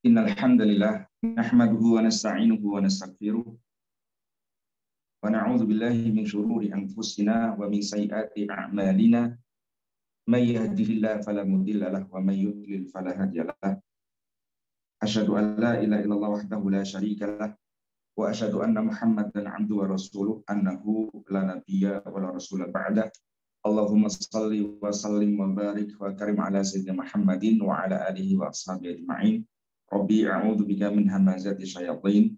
Innal hamdalillah nahmaduhu wa nasta'inuhu wa nastaghfiruh wa na'udzu billahi min shururi anfusina wa min sayyiati a'malina may yahdihillahu fala mudilla lahu wa may yudlil fala hadiya lahu. Asyhadu an la ilaha illallah wahdahu la syarika lah wa asyhadu anna Muhammadan 'abduhu wa rasuluh annahu la nabiyya wa la rasula ba'da. Allahumma shalli wa sallim wa barik wa karim ala sayyidina Muhammadin wa ala alihi wa ashabihi ajma'in. Rabbi a'udzu bika min hamazati syayatin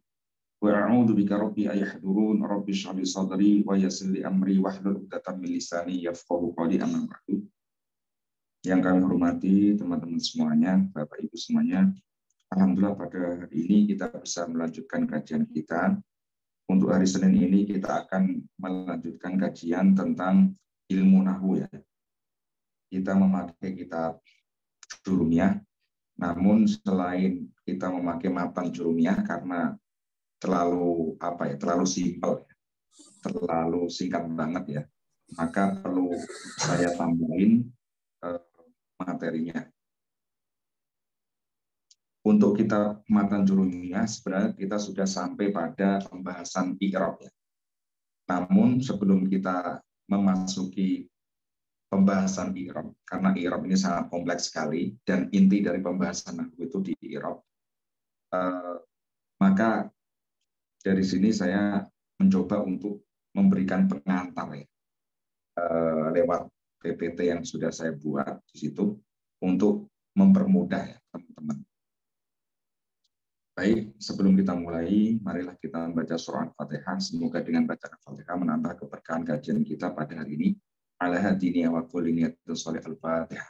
wa a'udzu bika rabbi ayahdurun. Rabbi shrah li sadri wa yassir li amri wahlul 'uqdatam min lisani yafqahu qawli. Amma ba'du. Yang kami hormati teman-teman semuanya, Bapak Ibu semuanya, alhamdulillah pada hari ini kita bisa melanjutkan kajian kita. Untuk hari Senin ini kita akan melanjutkan kajian tentang ilmu nahwu ya. Kita memakai kitab Jurumiyah. Namun selain kita memakai matan Jurumiyah karena terlalu simpel, terlalu singkat banget ya, maka perlu saya tambahin materinya. Untuk kitab matan Jurumiyah sebenarnya kita sudah sampai pada pembahasan i'rab ya. Namun sebelum kita memasuki pembahasan i'rab, karena i'rab ini sangat kompleks sekali dan inti dari pembahasan nahwu itu di i'rab, maka dari sini saya mencoba untuk memberikan pengantar ya, lewat PPT yang sudah saya buat di situ untuk mempermudah ya teman-teman. Baik, sebelum kita mulai, marilah kita membaca surah Al-Fatihah. Semoga dengan bacaan Al-Fatihah menambah keberkahan kajian kita pada hari ini. Ala hadini wa kulli niyatin sholih Al-Fatihah.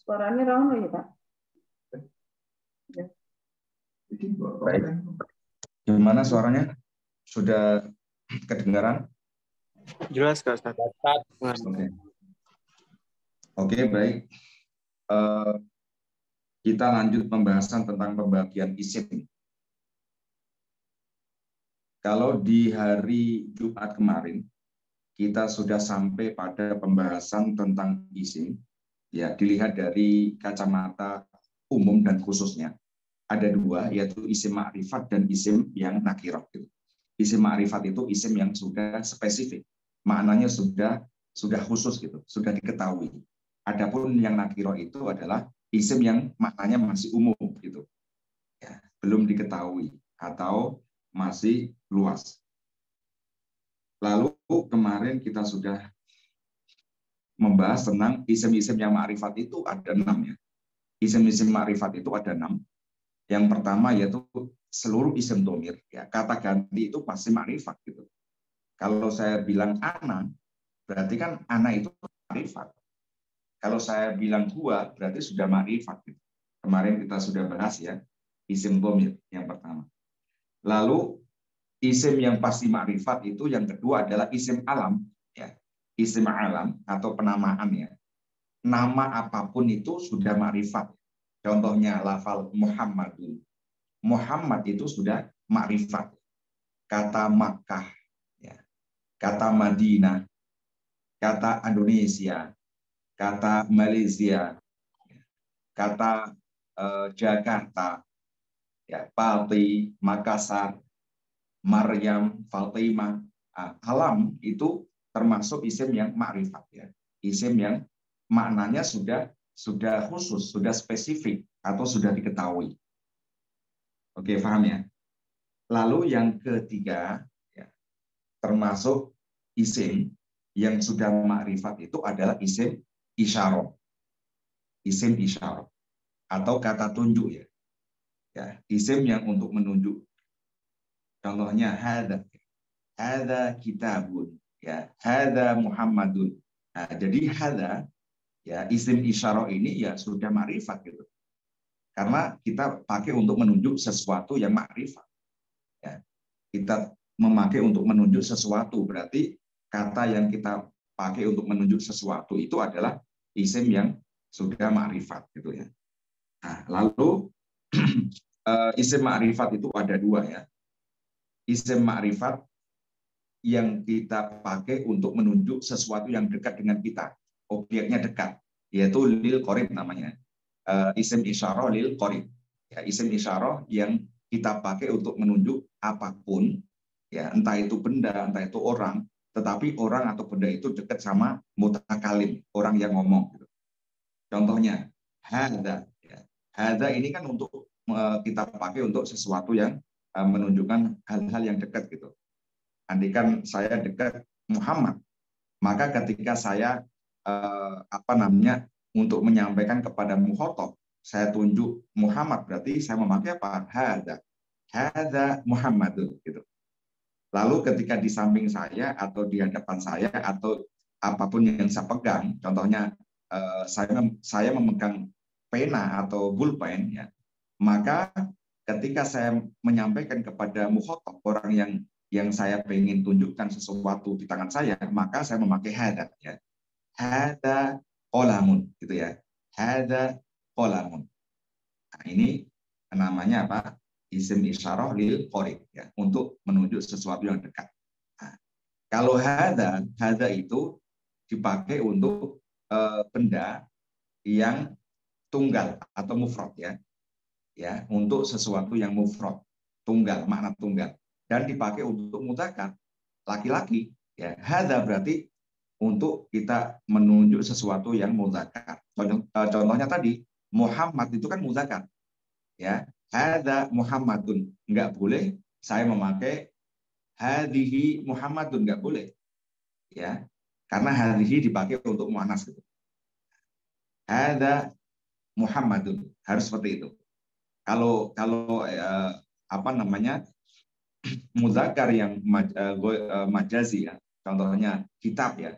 Suaranya rame ya, Pak? Ya. Baik. Gimana suaranya? Sudah kedengaran? Jelas, Kak Ustaz. Oke, baik. Kita lanjut pembahasan tentang pembagian isim. Kalau di hari Jumat kemarin, kita sudah sampai pada pembahasan tentang isim. Ya, dilihat dari kacamata umum dan khususnya. Ada dua, yaitu isim ma'rifat dan isim yang nakirah. Isim ma'rifat itu isim yang sudah spesifik. Maknanya sudah khusus gitu, sudah diketahui. Adapun yang nakirah itu adalah isim yang maknanya masih umum gitu, ya, belum diketahui atau masih luas. Lalu kemarin kita sudah membahas tentang isim-isim yang ma'rifat itu ada 6 ya. Isim-isim ma'rifat itu ada 6. Yang pertama yaitu seluruh isim dhamir ya, kata ganti itu pasti ma'rifat gitu. Kalau saya bilang ana, berarti kan ana itu ma'rifat. Kalau saya bilang huwa, berarti sudah ma'rifat. Kemarin kita sudah bahas ya, isim dhamir yang pertama. Lalu isim yang pasti ma'rifat itu yang kedua adalah isim alam. Ya. Isim alam atau penamaan ya. Nama apapun itu sudah ma'rifat. Contohnya lafal Muhammadun. Muhammad itu sudah ma'rifat. Kata Makkah, ya. Kata Madinah, kata Indonesia, kata Malaysia, kata Jakarta, ya, Pati, Makassar, Maryam, Fatimah, alam itu termasuk isim yang ma'rifat ya. Isim yang maknanya sudah khusus, sudah spesifik atau sudah diketahui. Oke, paham ya? Lalu yang ketiga ya, termasuk isim yang sudah ma'rifat itu adalah isim isyarah. Isim isyarah atau kata tunjuk ya. Ya, isim yang untuk menunjuk. Contohnya hadza kitabun ya, hadza Muhammadun. Nah, jadi hadza ya, isim isyarah ini ya sudah ma'rifat gitu. Karena kita pakai untuk menunjuk sesuatu yang ma'rifat. Ya. Kita memakai untuk menunjuk sesuatu, berarti kata yang kita pakai untuk menunjuk sesuatu itu adalah isim yang sudah ma'rifat gitu ya. Nah, lalu Isim ma'rifat itu ada dua ya. Isim ma'rifat yang kita pakai untuk menunjuk sesuatu yang dekat dengan kita, objeknya dekat, yaitu lil qorib namanya. Isim isyarah lil qorib. Ya, isim isyarah yang kita pakai untuk menunjuk apapun, ya, entah itu benda, entah itu orang, tetapi orang atau benda itu dekat sama mutakalim, orang yang ngomong. Gitu. Contohnya, hadza. Ya. Hadza ini kan untuk kita pakai untuk sesuatu yang menunjukkan hal-hal yang dekat gitu. Andikan saya dekat Muhammad, maka ketika saya untuk menyampaikan kepada Muhotob, saya tunjuk Muhammad, berarti saya memakai apa? Hadza Muhammadun gitu. Lalu ketika di samping saya atau di hadapan saya atau apapun yang saya pegang, contohnya saya memegang pena atau pulpen, ya, maka ketika saya menyampaikan kepada Muhotob, orang yang saya ingin tunjukkan sesuatu di tangan saya, maka saya memakai hada, ya. Hada qolamun, gitu ya. Hada qolamun. Nah, ini namanya apa? Isim isyarah lil qorib, ya, untuk menunjuk sesuatu yang dekat. Nah, kalau hada itu dipakai untuk benda yang tunggal atau mufrad, ya. Ya, untuk sesuatu yang mufrad, tunggal, makna tunggal, dan dipakai untuk mudzakkar, laki-laki, ya. Hadza berarti untuk kita menunjuk sesuatu yang mudzakkar. Contohnya tadi Muhammad itu kan mudzakkar, ya. Hadza Muhammadun, enggak boleh saya memakai hadhihi Muhammadun, enggak boleh, ya, karena hadhihi dipakai untuk muannas gitu. Hadza Muhammadun, harus seperti itu. Kalau muzakkar yang majazi, ya, contohnya kitab, ya,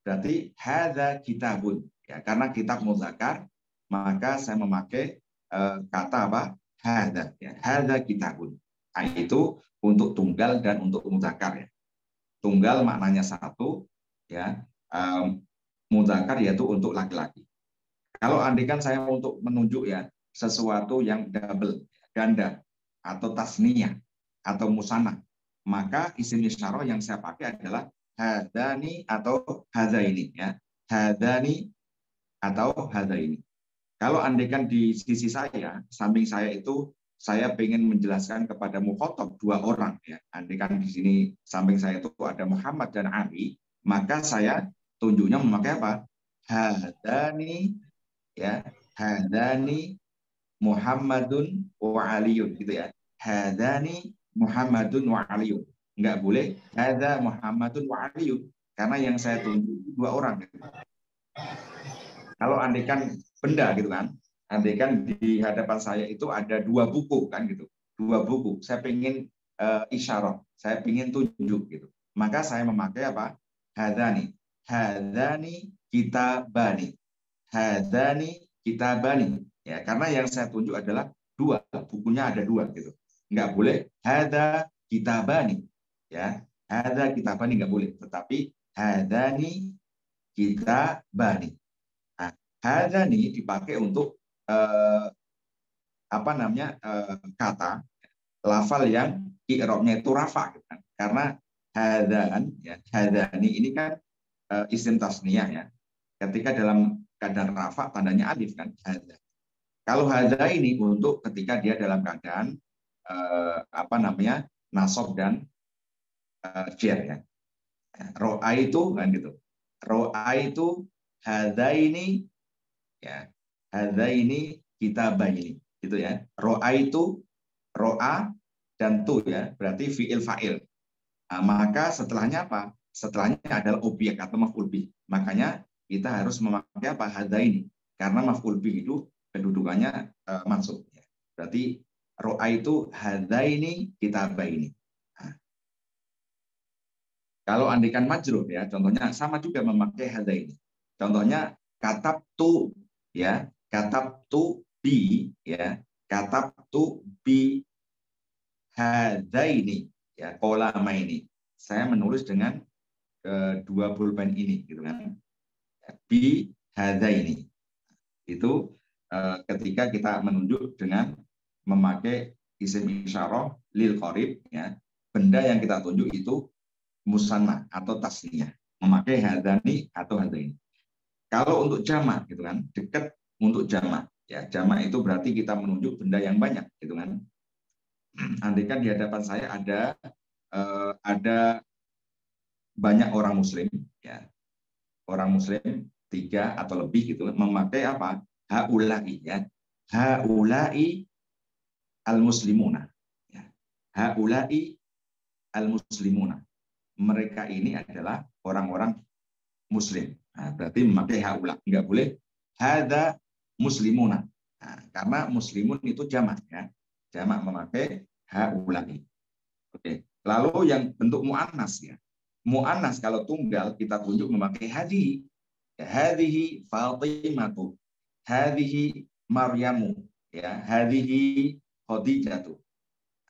berarti hadza kitabun, ya, karena kitab muzakkar maka saya memakai kata apa? Hadza, ya, hadza kitabun. Nah, itu untuk tunggal dan untuk muzakkar, ya. Tunggal maknanya satu, ya, muzakkar yaitu untuk laki-laki. Kalau andikan saya untuk menunjuk, ya, sesuatu yang double, ganda, atau tasniyah, atau musanna, maka isim isyarah yang saya pakai adalah hadani atau hadaini, ya. Hadani atau hadaini. Kalau andikan di sisi saya, samping saya itu, saya ingin menjelaskan kepada mukhotob dua orang, ya. Andikan di sini samping saya itu ada Muhammad dan Ali, maka saya tunjuknya memakai apa? Hadani, ya, hadani Muhammadun wa Aliyun, gitu ya. Hadani Muhammadun wa Aliyun. Enggak boleh hadza Muhammadun wa Aliyun, karena yang saya tunjuk dua orang, gitu. Kalau andekan benda gitu kan, andekan di hadapan saya itu ada dua buku kan gitu. Dua buku. Saya pengen isyarah, saya pengen tunjuk gitu. Maka saya memakai apa? Hadzani. Hadzani kitabani. Hadzani kitabani. Ya, karena yang saya tunjuk adalah dua, bukunya ada dua gitu. Enggak boleh hadza kitabani. Ya, hadza kitabani enggak boleh, tetapi hadzani kitabani. Nah, hadzani dipakai untuk kata lafal yang i'rabnya itu rafa gitu kan. Karena hadzan, ya, hadzani ini kan isim tasniyah, ya. Ketika dalam keadaan rafa tandanya alif kan, hadza. Kalau hadza ini untuk ketika dia dalam keadaan nasab dan jar, ya. Ro'a itu kan gitu. Ro'a itu hadza ini, ya. Hadza ini kitabaini, gitu ya. Ro'a itu ro'a dan tu, ya, berarti fi'il fa'il. Nah, maka setelahnya apa? Setelahnya adalah objek atau maf'ul bih. Makanya kita harus memakai apa? Hadza ini. Karena maf'ul bih itu kedudukannya mansub, ya. Berarti ro'a itu hadza ini kitabaini. Nah, kalau andikan majrur, ya, contohnya sama juga memakai hadza ini. Contohnya katabtu, ya. Katabtu bi, ya. Katabtu bi hadaini, ya, qalamaini. Saya menulis dengan dua pulpen ini, gitu kan. Bi hadaini. Itu ketika kita menunjuk dengan memakai isim isyarah lil qarib, ya. Benda yang kita tunjuk itu musanna atau tasniyah, memakai hadani atau hadaini. Kalau untuk jamak gitu kan, dekat untuk jamak. Ya, jamak itu berarti kita menunjuk benda yang banyak gitu kan. Andaikan di hadapan saya ada banyak orang muslim, ya. Orang muslim 3 atau lebih gitu memakai apa? Haula'i, ya. Haula'i al-muslimuna. Ya. Haula'i al-muslimuna. Mereka ini adalah orang-orang muslim. Nah, berarti memakai haula. Enggak boleh hada muslimuna. Nah, karena muslimun itu jamak, ya. Jamak memakai haula'i. Oke. Lalu yang bentuk muannas, ya. Muannas kalau tunggal kita tunjuk memakai hadihi. Ya, hadihi Fatimatu. Hadihi Maryamu, ya. Hadihi Khadijatu.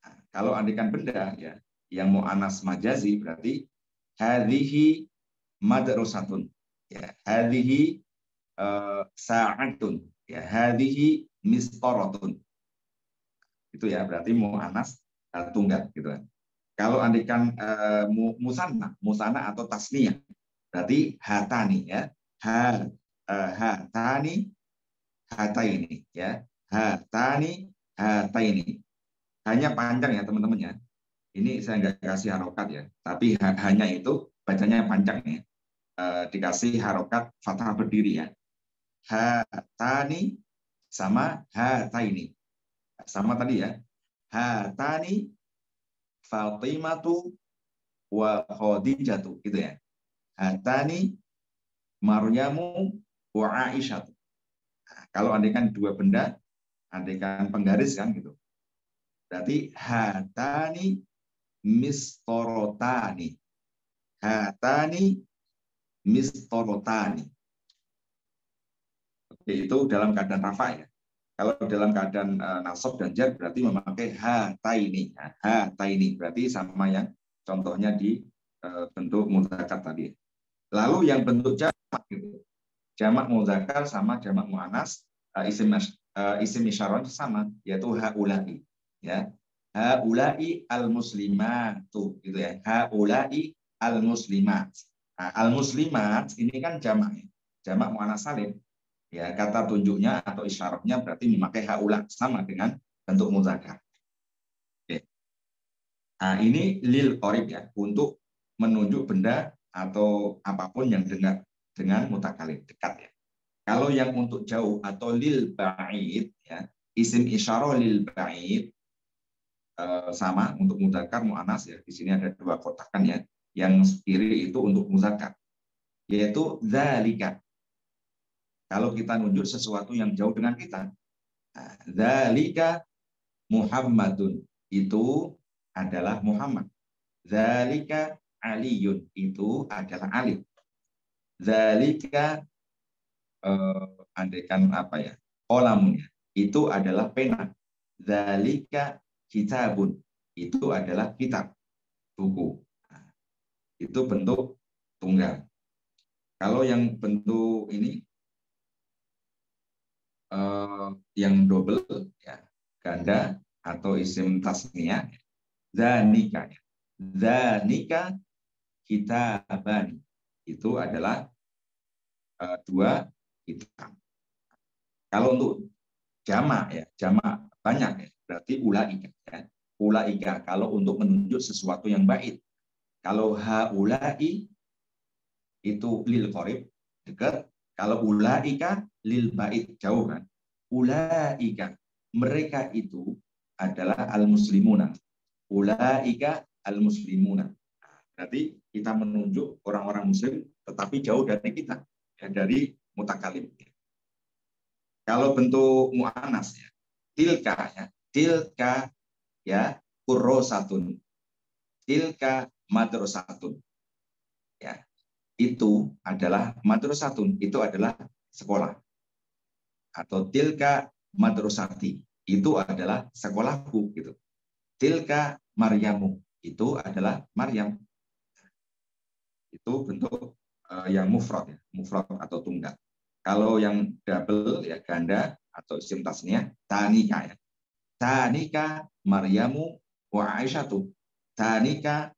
Nah, kalau andikan benda, ya, yang muannas majazi berarti hadihi madrasatun, ya. Hadihi sa'atun, ya. Hadihi mistaratun. Itu ya berarti muannas tunggal gitu kan. Kalau andikan musanna atau tasniyah berarti hatani, ya. Hatani hataini, ya. Hatani hataini. Hanya panjang ya teman-teman, ya. Ini saya nggak kasih harokat, ya, tapi hanya itu bacanya panjang, ya. Dikasih harokat fathah berdiri, ya. Hatani sama hataini. Sama tadi, ya. Hatani Fatimatu wa Khadijatu, gitu ya. Hatani Maryamu wa Aisyatu. Nah, kalau andaikan dua benda, andaikan penggaris kan gitu. Berarti hatani mistorotani. Hatani mistorotani. Oke, itu dalam keadaan rafa, ya. Kalau dalam keadaan nasab dan jar berarti memakai hataini. Nah, hataini berarti sama yang contohnya di bentuk mudzakkar tadi. Lalu yang bentuk jamak gitu. Jamak mudzakkar sama jamak muannas, isim isyarah sama, yaitu haula'i, ya. Haula'i al-muslimatu, gitu ya. Haula'i al-muslimat. Nah, al-muslimat ini kan jamak, ya. Jamak muannas salim. Ya, kata tunjuknya atau isyaratnya berarti memakai haula, sama dengan bentuk mudzakkar. Oke. Nah, ini lil qarib, ya, untuk menunjuk benda atau apapun yang dengan mutakalim, dekat, ya. Kalau yang untuk jauh atau lil ba'id, ya, isim isyarah lil ba'id sama untuk mudzakkar muannas, ya. Di sini ada dua kotakan, ya. Yang kiri itu untuk mudzakkar, yaitu dzalika. Kalau kita nunjuk sesuatu yang jauh dengan kita. Dzalika Muhammadun, itu adalah Muhammad. Dzalika Aliyun, itu adalah Ali. Dzalika andaikan apa, ya, qalamun, itu adalah pena. Dzalika kitabun, itu adalah kitab, buku. Nah, itu bentuk tunggal. Kalau yang bentuk ini yang double, ya, ganda atau isim tasniyah, zanika, ya. Zanika kitaban, itu adalah dua kitab. Kalau untuk jamak, ya, jamak banyak, ya, berarti ulaika, ya. Ulaika kalau untuk menunjuk sesuatu yang baik. Kalau haulai itu lil qarib, dekat. Kalau ulaika lil bait, jauh kan. Ulaika, mereka itu adalah al-muslimuna. Ulaika al-muslimuna. Berarti kita menunjuk orang-orang muslim tetapi jauh dari kita, ya, dari mutakalim. Kalau bentuk mu'annas, ya, tilka, ya. Tilka, ya, kurrosatun. Tilka madrasatun. Ya. Itu adalah madrasatun, itu adalah sekolah. Atau tilka madrasati, itu adalah sekolahku, gitu. Tilka Maryamu, itu adalah Maryam. Itu bentuk yang mufrad, ya, mufrad atau tunggal. Kalau yang double, ya, ganda atau isim tasniyah tanika, ya. Tanika Maryamu wa Aisyatu. Tanika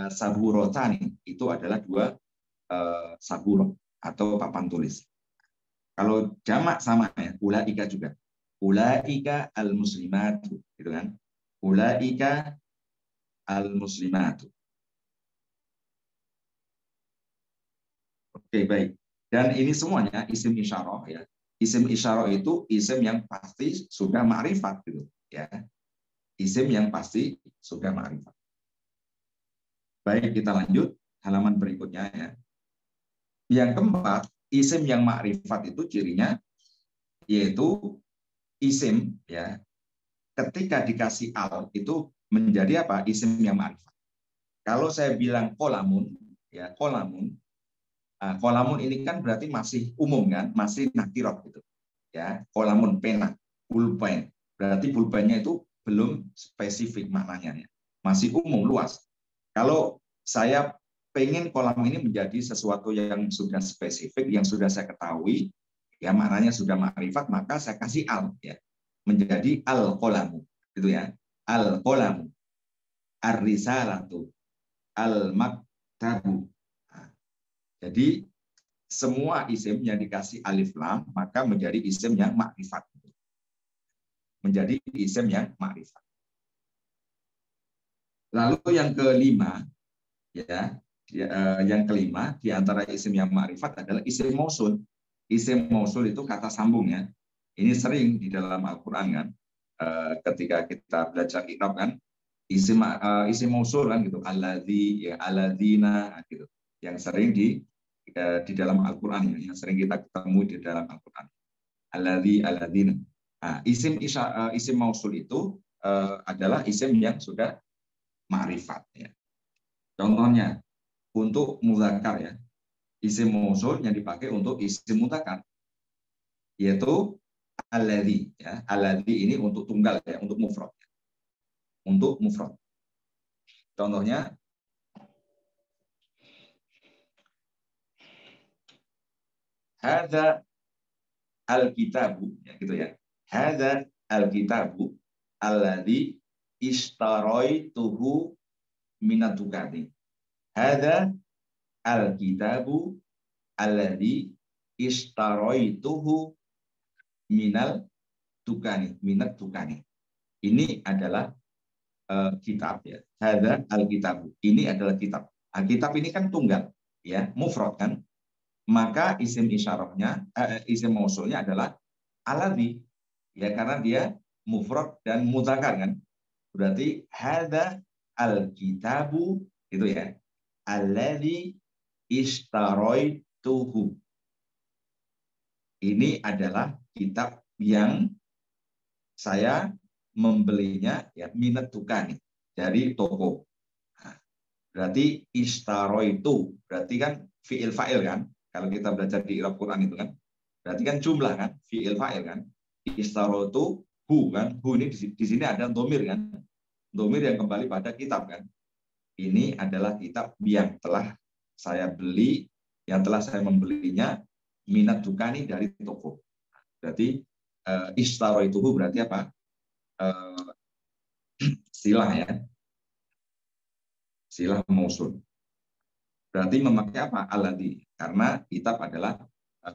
saburotani. Itu adalah dua saburo atau papan tulis. Kalau jamak sama ya, ulaika juga. Ulaika al-muslimatu, gitu kan? Ulaika al-muslimatu. Oke, baik. Dan ini semuanya isim isyarah ya. Isim isyarah itu isim yang pasti sudah ma'rifat gitu, ya. Isim yang pasti sudah ma'rifat. Baik, kita lanjut halaman berikutnya ya. Yang keempat, isim yang ma'rifat itu cirinya yaitu isim ya. Ketika dikasih al itu menjadi apa? Isim yang ma'rifat. Kalau saya bilang kolamun ya, kolamun. Kolamun ini kan berarti masih umum kan, masih nakirah gitu. Ya, kolamun pena, pulpen. Berarti pulpennya itu belum spesifik maknanya ya. Masih umum luas. Kalau saya pengen kolam ini menjadi sesuatu yang sudah spesifik, yang sudah saya ketahui, ya maknanya sudah ma'rifat, maka saya kasih al ya. Menjadi al-qolamu gitu ya. Al-qolamu, ar-risalatu, al-maktabu. Jadi semua isim yang dikasih alif lam maka menjadi isim yang makrifat. Menjadi isim yang makrifat. Lalu yang kelima ya, yang kelima di antara isim yang makrifat adalah isim mausul. Isim mausul itu kata sambung ya. Ini sering di dalam Al-Qur'an kan. Ketika kita belajar i'rab kan isim mausul kan gitu. Alladzi ya alladzina gitu. Yang sering di dalam Al-Quran yang sering kita ketemu di dalam Al-Quran. Alladzina. Nah, isim mausul itu adalah isim yang sudah ma'rifat ya. Contohnya untuk mudzakkar ya. Isim mausul yang dipakai untuk isim mudzakkar yaitu alladzi ya. Alladzi ini untuk tunggal ya, untuk mufrad. Untuk mufrad. Contohnya hadza al-kitabu ya gitu ya. Hadza al-kitabu alladzi ishtaraituhu minad dukani. Hadza al-kitabu alladzi ishtaraituhu minal dukani. Ini adalah kitab ya. Hadza al-kitabu. Ini adalah kitab. Kitab ini kan tunggal ya, mufrad kan. Maka isim isyarahnya, isim mausulnya adalah alladzi ya, karena dia mufrad dan mudzakkar kan. Berarti hadza al-kitabu itu ya. Alladzi ishtaraituhu. Ini adalah kitab yang saya membelinya ya minat dukani dari toko. Nah, berarti ishtaraitu berarti kan fi'il fa'il kan. Kalau kita belajar di i'rab Quran itu kan, berarti kan jumlah kan, fi'il fa'il kan. Ishtaraitu hu kan, hu ini di sini ada dhamir kan, dhamir yang kembali pada kitab kan. Ini adalah kitab yang telah saya beli, yang telah saya membelinya minat dukani dari toko. Berarti ishtaroituhu berarti apa? Silah ya, silah mausul. Berarti memakai apa? Alladzi, karena kitab adalah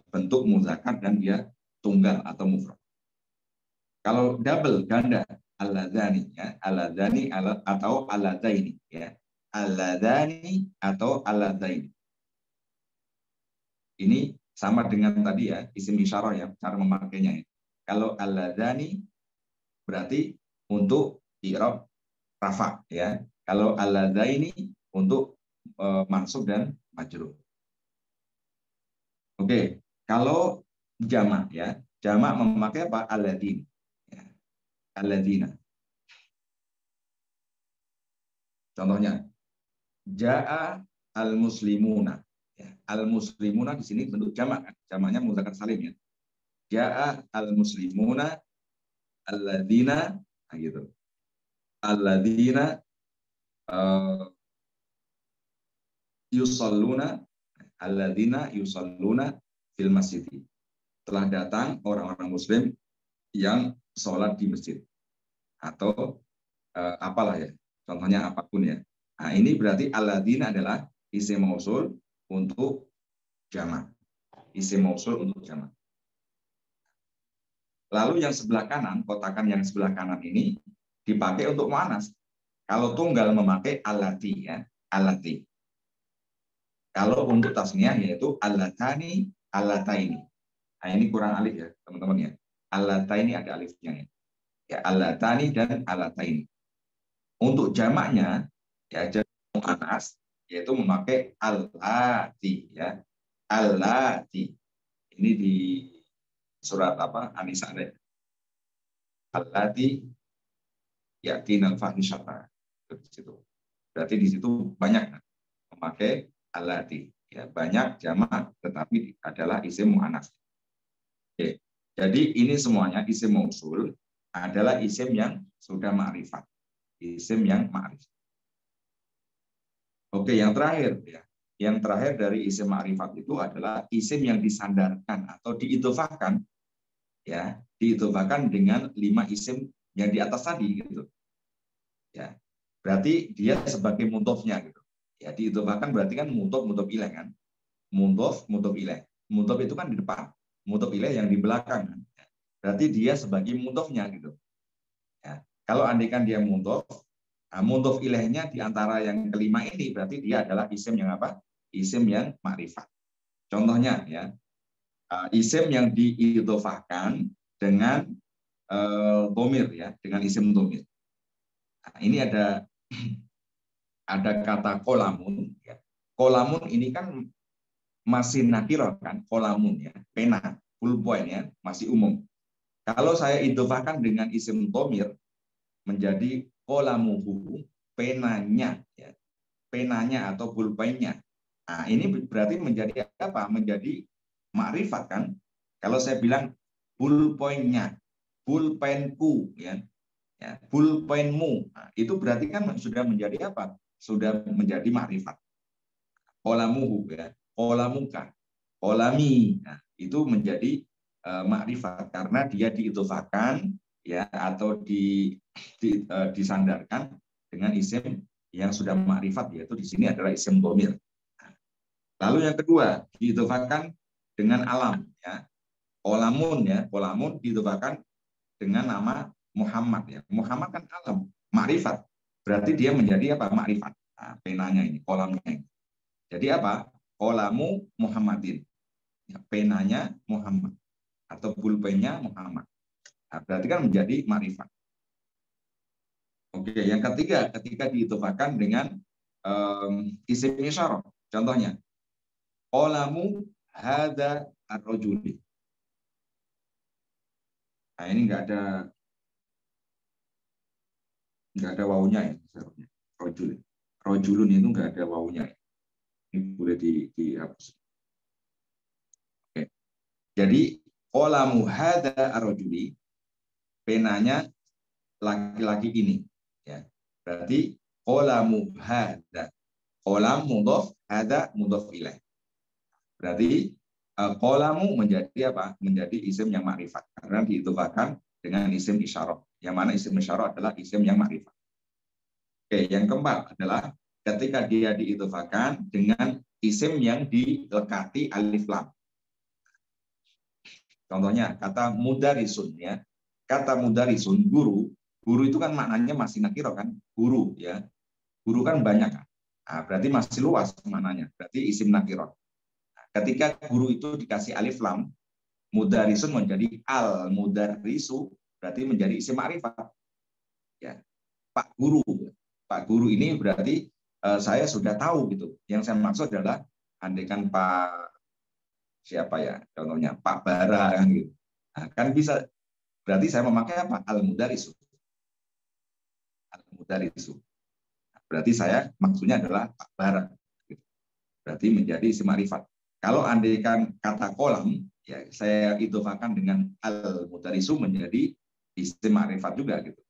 bentuk mudzakkar dan dia tunggal atau mufrad. Kalau double ganda alladzani ya, alladzani atau alladzaini ya. Alladzani atau alladzaini. Ini sama dengan tadi ya, isim isyarah ya, cara memakainya ya. Kalau alladzani berarti untuk i'rab rafa ya. Kalau alladzaini untuk mansub dan majrur. Oke, kalau jamak ya, jamak memakai apa? Alladzin. Ya. Alladzina. Contohnya, jaa al-muslimuna. Ya, al-muslimuna di sini bentuk jamak kan? Jamaknya mudzakkar salim ya. Jaa al-muslimuna alladzina, nah gitu. Alladzina yusalluna, alladzina yusalluna fil masjid. Telah datang orang-orang muslim yang sholat di masjid. atau apalah ya, contohnya apapun ya. Nah, ini berarti alladzina adalah isim mausul untuk jamak. Isim mausul untuk jamak. Lalu yang sebelah kanan, kotakan yang sebelah kanan ini dipakai untuk muannas. Kalau tunggal memakai allati ya, allati. Kalau untuk tasniah yaitu allatani, allataini. Nah, ini kurang alif ya, teman-teman ya. Allataini ada alifnya ya. Ya, allatani dan allataini. Untuk jamaknya ya jamak muannas yaitu memakai allati ya. Allati. Ini di surat apa? An-Nisa ya. Allati yatinal fahisyata. Di situ. Berarti di situ banyak memakai allati ya, banyak jamak tetapi adalah isim muannas. Oke. Jadi ini semuanya isim mausul adalah isim yang sudah ma'rifat. Isim yang ma'rifat. Oke, yang terakhir ya. Yang terakhir dari isim ma'rifat itu adalah isim yang disandarkan atau diidhofahkan ya, diidhofahkan dengan 5 isim yang di atas tadi gitu. Ya. Berarti dia sebagai mudhofnya gitu. Ya, diidhofahkan berarti kan mudhof ilaih kan. Mudhof ilaih. Mudhof itu kan di depan, mudhof ilaih yang di belakang kan. Berarti dia sebagai mudhofnya gitu. Ya. Kalau andaikan dia mudhof, mudhof ilaihnya di antara yang kelima ini berarti dia adalah isim yang apa? Isim yang ma'rifat. Contohnya ya, isim yang diidhofahkan dengan dhamir ya, dengan isim dhamir. Nah, ini ada kata kolamun ya. Kolamun ini kan masih nakirah kan, kolamun ya, pena, pulpoin ya, masih umum. Kalau saya idhofahkan dengan isim dhamir menjadi qalamuhu, penanya ya. Penanya atau pulpennya. Nah, ini berarti menjadi apa? Menjadi makrifat kan? Kalau saya bilang pulpennya, pulpenku ya. Ya, pulpenmu. Nah, itu berarti kan sudah menjadi apa? Sudah menjadi makrifat. Qalamuhu ya, qalamuka, qalami. Nah, itu menjadi makrifat karena dia diidhofahkan ya atau disandarkan dengan isim yang sudah makrifat, yaitu di sini adalah isim dhamir. Lalu yang kedua diidhofahkan dengan alam ya. Qalamun ya, qalamun diidhofahkan dengan nama Muhammad ya. Muhammad kan alam, makrifat. Berarti dia menjadi apa? Makrifat. Nah, penanya ini, kolamnya ini. Jadi apa? Qalamu Muhammadin. Ya, penanya Muhammad atau pulpennya Muhammad. Nah, berarti kan menjadi makrifat. Oke, yang ketiga ketika diidhofahkan dengan isim isyarah. Contohnya, qalamu hadza ar-rajuli. Nah, ini enggak ada wawunya ya. Rajul. Rajulun itu enggak ada wawunya. Ini boleh dihapus. Oke. Jadi qalamu hadza ar-rajuli, penanya laki-laki ini ya. Berarti qalamu hadza. Qalam mudhaf, hadza mudhaf ilaih. Berarti qalamu menjadi apa? Menjadi isim yang makrifat karena diidhofahkan dengan isim isyarah. Yang mana isim isyarah adalah isim yang makrifat. Oke, yang keempat adalah ketika dia diidhofahkan dengan isim yang dilekati alif lam. Contohnya kata mudarisun ya. Kata mudarisun, guru itu kan maknanya masih nakiro kan, guru ya. Guru kan banyak kan. Nah, berarti masih luas maknanya. Berarti isim nakiro. Nah, ketika guru itu dikasih alif lam, mudarisun menjadi al mudarisu, berarti menjadi isim ma'rifat. Ya. Pak Guru. Pak Guru ini berarti saya sudah tahu gitu. Yang saya maksud adalah andaikan Pak siapa ya, contohnya Pak Bara kan gitu. Nah, kan bisa berarti saya memakai apa? Al-mudarisu. Al-mudarisu. Berarti saya maksudnya adalah Pak Bara. Berarti menjadi isim ma'rifat. Kalau andaikan kata kolam, ya saya idhofahkan dengan al-mudarisu menjadi isim ma'rifat juga gitu.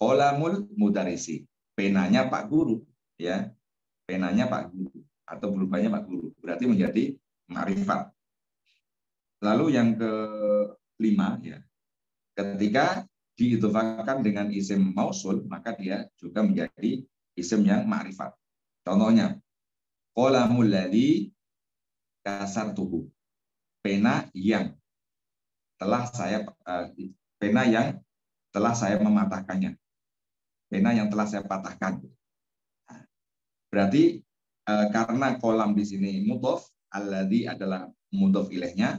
Kolamul mudarisi. Penanya Pak Guru, ya. Penanya Pak Guru atau pulpennya Pak Guru. Berarti menjadi ma'rifat. Lalu yang kelima ya. Ketika diidhofakan dengan isim mausul, maka dia juga menjadi isim yang ma'rifat. Contohnya, qalamul ladzi kasartuhu. Pena yang telah saya mematahkannya. Pena yang telah saya patahkan. Berarti karena kolam di sini mudhof, alladzi adalah mudhof ilaihnya,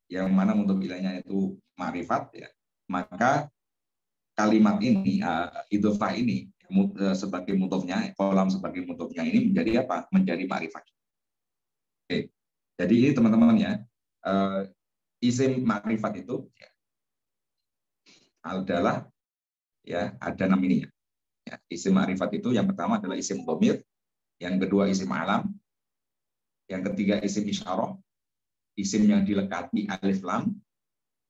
yang mana mudhof ilaihnya itu ma'rifat, ya, maka kalimat ini, idhofah ini sebagai mudhofnya, kolam sebagai mudhofnya ini menjadi apa? Menjadi ma'rifat. Oke. Jadi ini teman-teman ya, isim ma'rifat itu ya, adalah ya ada 6 ininya. Ya, isim ma'rifat itu yang pertama adalah isim dhamir, yang kedua isim alam, yang ketiga isim isyarah, isim yang dilekati alif lam,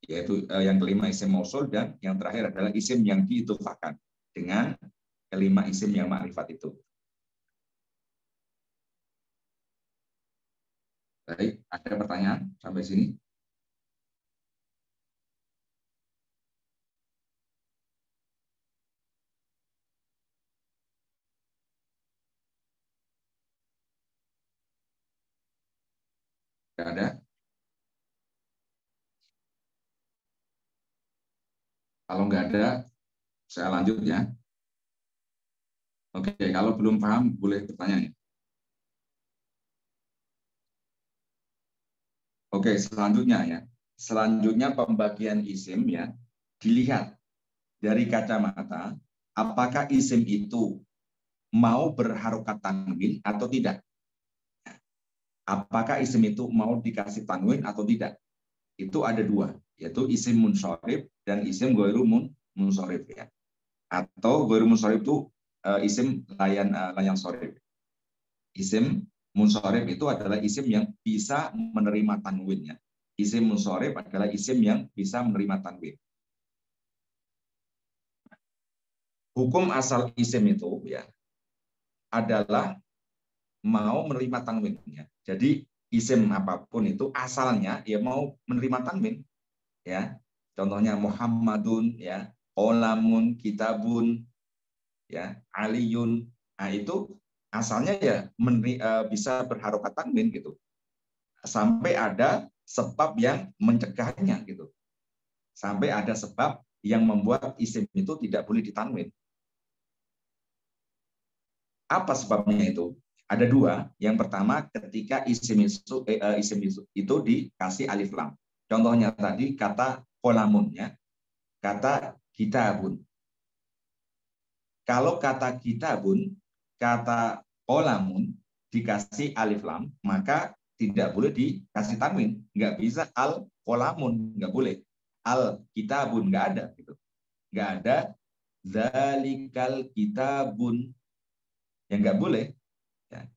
yaitu yang kelima isim mausul, dan yang terakhir adalah isim yang diidhofahkan dengan kelima isim yang ma'rifat itu. Baik, ada pertanyaan sampai sini? Tidak ada? Kalau nggak ada, saya lanjut ya. Oke, kalau belum paham boleh bertanya. Oke, selanjutnya ya. Selanjutnya pembagian isim ya. Dilihat dari kacamata apakah isim itu mau berharokat tanwin atau tidak. Apakah isim itu mau dikasih tanwin atau tidak. Itu ada dua, yaitu isim munsorif dan isim ghairu munsorif ya. Atau ghairu munsorif itu isim layan sorif. Isim munsorif itu adalah isim yang bisa menerima tanwin ya. Isim munsorif adalah isim yang bisa menerima tanwin. Hukum asal isim itu ya adalah mau menerima tanwinnya. Jadi isim apapun itu asalnya ya mau menerima tanwin ya. Contohnya Muhammadun ya, qalamun, kitabun ya, aliyun. Nah, itu asalnya ya bisa berharokat tanwin gitu. Sampai ada sebab yang mencegahnya gitu. Sampai ada sebab yang membuat isim itu tidak boleh ditanwin. Apa sebabnya itu? Ada dua. Yang pertama ketika isim itu dikasih alif lam. Contohnya tadi kata qalamun ya, kata kitabun. Kalau kata kitabun, kata qalamun dikasih alif lam, maka tidak boleh dikasih tanwin. Nggak bisa al qalamun, nggak boleh. Al kitabun nggak ada gitu. Nggak ada zalikal kitabun, yang nggak boleh. Ya.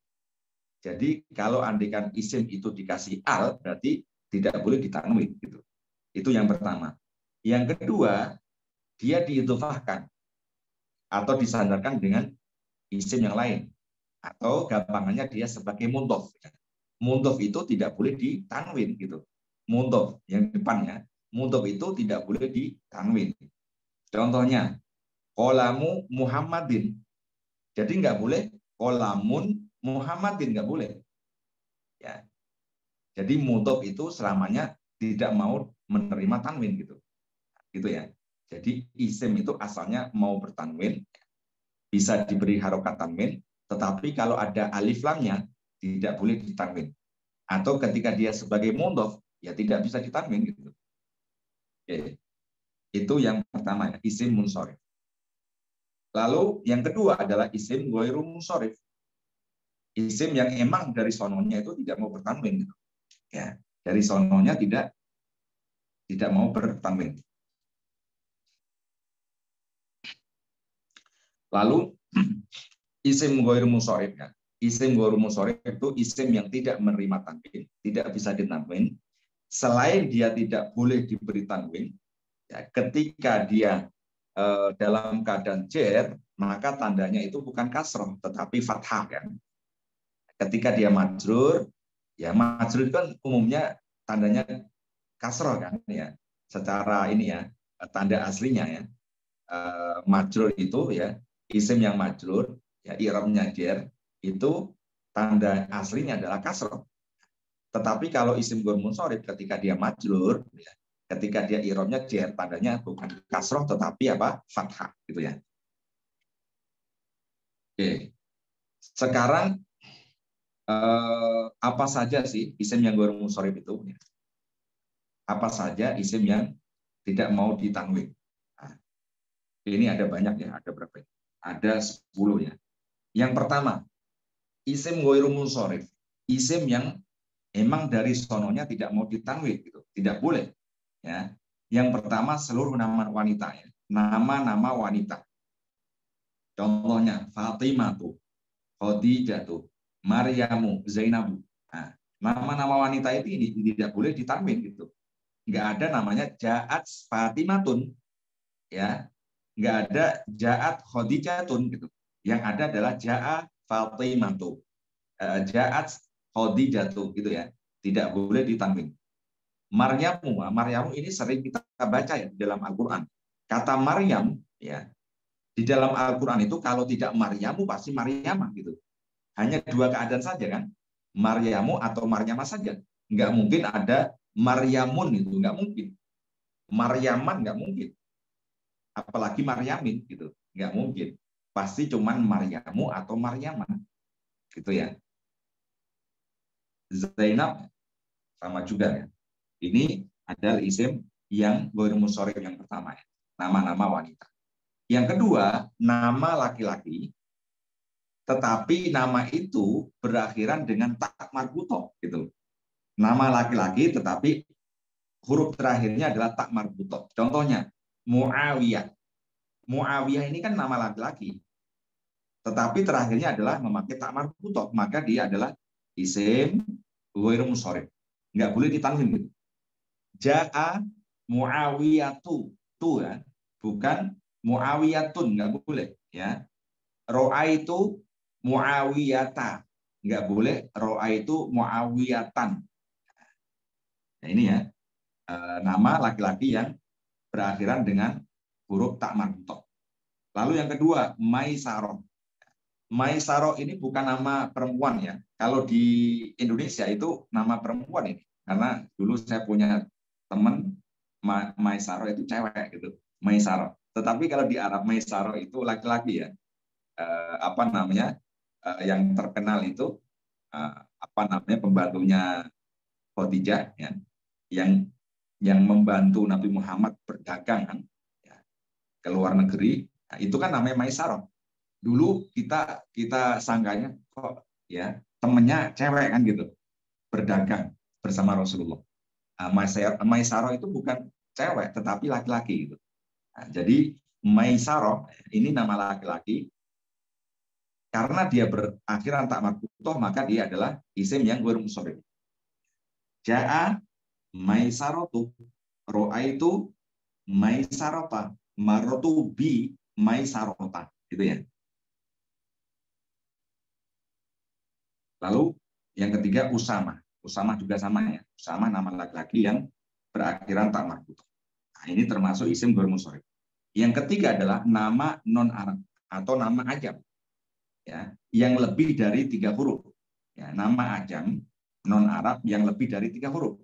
Jadi kalau andikan isim itu dikasih al, berarti tidak boleh ditanwin gitu. Itu yang pertama. Yang kedua, dia diidhofahkan atau disandarkan dengan isim yang lain, atau gampangannya dia sebagai mudhof. Mudhof itu tidak boleh ditanwin gitu. Mudhof yang depannya, mudhof itu tidak boleh ditanwin. Contohnya, qalamu Muhammadin. Jadi nggak boleh qalamun Muhammadin, nggak boleh. Ya. Jadi mudhof itu selamanya tidak mau menerima tanwin gitu. Gitu ya. Jadi isim itu asalnya mau bertanwin, bisa diberi harokat tanwin, tetapi kalau ada alif lamnya tidak boleh ditanwin. Atau ketika dia sebagai mudhof ya tidak bisa ditanwin gitu. Oke. Itu yang pertama ya, isim munsorif. Lalu yang kedua adalah isim ghairu munsorif. Isim yang emang dari sononya itu tidak mau bertanwin gitu. Ya, dari sononya tidak mau bertanwin. Lalu isim ghairu munsorif ya. Isim ghairu munsorif itu isim yang tidak menerima tanwin, tidak bisa ditanwin. Selain dia tidak boleh diberi tanwin, ya, ketika dia dalam keadaan jer, maka tandanya itu bukan kasroh, tetapi fathah kan. Ketika dia majrur, ya majrur kan umumnya tandanya kasroh kan ya. Secara ini ya, tanda aslinya ya. majrur itu ya, isim yang majrur ya, i'rabnya jer itu tanda aslinya adalah kasroh. Tetapi kalau isim ghair munsharif ketika dia majrur ya, ketika dia i'rabnya jer, tandanya bukan kasroh tetapi apa? Fathah gitu ya. Oke. Sekarang apa saja sih isim yang ghair munsharif itu? Apa saja isim yang tidak mau ditanwin? Nah, ini ada banyak ya, ada berapa? Ada 10 ya. Yang pertama, isim ghair munsharif, isim yang emang dari sononya tidak mau ditanwin gitu, tidak boleh ya. Yang pertama seluruh nama wanita ya, nama-nama wanita. Contohnya Fatimah tuh, Khadijah tuh, Maryamu, Zainabu. Nah, nama-nama wanita itu ini tidak boleh ditanwin gitu. Nggak ada namanya Ja'at Fatimatun ya, nggak ada Ja'at Khadijatun gitu. Yang ada adalah Ja'a Fatimatu, Ja'at Khadijatu gitu ya, tidak boleh ditanwin. Maryamu ini sering kita baca ya di dalam Al-Quran. Kata Maryam ya, di dalam Al-Quran itu kalau tidak Maryamu pasti Maryamah gitu. Hanya dua keadaan saja kan, Maryamu atau Maryamah saja. Nggak mungkin ada Maryamun itu, nggak mungkin. Maryaman nggak mungkin. Apalagi Maryamin gitu, nggak mungkin. Pasti cuman Maryamu atau Maryamah gitu ya. Zainab sama juga ya. Ini adalah isim yang ghair munsharif yang pertama ya, nama-nama wanita. Yang kedua, nama laki-laki tetapi nama itu berakhiran dengan tak marbutoh gitu. Nama laki-laki tetapi huruf terakhirnya adalah tak marbutoh. Contohnya Muawiyah. Muawiyah ini kan nama laki-laki, tetapi terakhirnya adalah memakai tak marbutoh, maka dia adalah isim ghair munsharif. Nggak boleh ditanwin gitu. Ja'a Muawiyatu, tuh ya, bukan Muawiyatun, nggak boleh ya. Ro'a itu Muawiyata, nggak boleh ro'a itu Muawiyatan. Nah, ini ya, nama laki-laki yang berakhiran dengan huruf tak marbutoh. Lalu yang kedua, Maisaro. Maisaro ini bukan nama perempuan ya. Kalau di Indonesia itu nama perempuan ini. Karena dulu saya punya teman Maisaro itu cewek gitu. Maisaro. Tetapi kalau di Arab Maisaro itu laki-laki ya. Apa namanya? Yang terkenal itu apa namanya, pembantunya Khadijah ya. Yang membantu Nabi Muhammad berdagang kan, ya, ke luar negeri. Nah, itu kan namanya Maisaro. Dulu kita sangkanya kok ya temennya cewek kan gitu, berdagang bersama Rasulullah. Maisaro itu bukan cewek tetapi laki-laki gitu. Nah, jadi Maisaro ini nama laki-laki karena dia berakhiran tak marbutoh maka dia adalah isim yang ghair munsharif. Ja'a Maisaratu, ro'aitu Maisarota, marotu bi Maisarota gitu ya. Lalu yang ketiga Usama. Usama juga sama ya. Usama nama laki-laki yang berakhiran tak marbutoh. Nah, ini termasuk isim ghair munsharif. Yang ketiga adalah nama non Arab atau nama ajam. Ya, yang lebih dari 3 huruf. Ya, nama ajam non Arab yang lebih dari 3 huruf.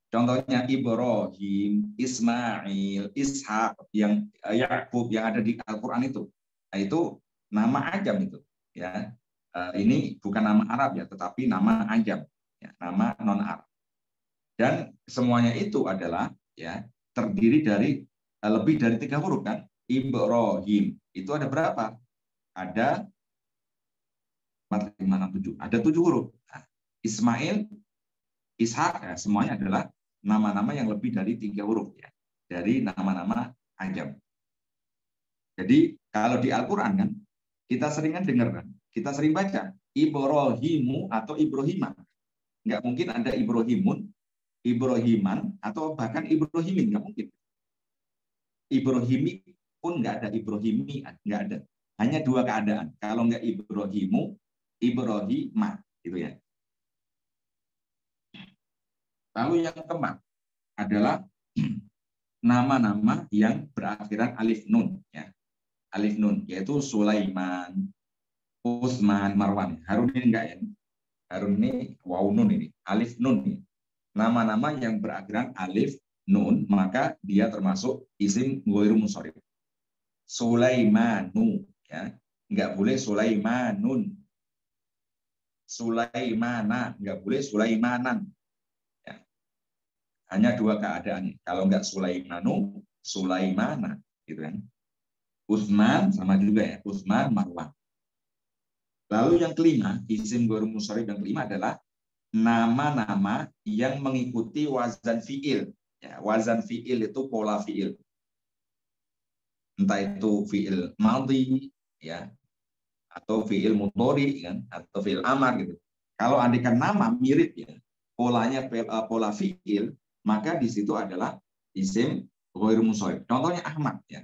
Contohnya Ibrahim, Ismail, Ishak, yang Yakub yang ada di Al-Qur'an itu. Nah, itu nama ajam itu, ya. Ini bukan nama Arab ya, tetapi nama ajam, ya, nama non Arab. Dan semuanya itu adalah ya terdiri dari lebih dari 3 huruf kan. Ibrahim itu ada berapa? Ada 4, 5, 6, 7. Ada 7 huruf. Nah, Ismail, Ishak, ya, semuanya adalah nama-nama yang lebih dari 3 huruf ya, dari nama-nama ajam. Jadi kalau di Al-Quran kan kita sering kan dengar kan, kita sering baca Ibrahimu atau Ibrahimah. Nggak mungkin ada Ibrahimun, Ibrahiman, atau bahkan Ibrahimin, nggak mungkin. Ibrahimi pun nggak ada, Ibrahimi nggak ada. Hanya 2 keadaan. Kalau nggak Ibrahimu, Ibrahimah, gitu ya. Lalu yang keempat adalah nama-nama yang berakhiran alif nun, ya. Alif nun, yaitu Sulaiman, Utsman, Marwan. Harun ini enggak ya? Harun ini waw nun ini, alif nun ini. Nama-nama yang berakhiran alif nun, maka dia termasuk isim ghairu munsharif. Sulaimanu, ya. Enggak boleh Sulaimanun. Sulaimana, enggak boleh Sulaimanan. Ya. Hanya dua keadaan. Kalau enggak Sulaimanu, Sulaimana, gitu kan. Utsman sama juga ya, Utsman, Marwan. Lalu yang kelima, isim ghairu munsharif yang kelima adalah nama-nama yang mengikuti wazan fiil. Ya, wazan fiil itu pola fiil. Entah itu fiil madhi, ya, atau fiil mudhari, kan, atau fiil amar gitu. Kalau andikan nama mirip ya, polanya pola fiil, maka di situ adalah isim ghairu munsharif. Contohnya Ahmad ya.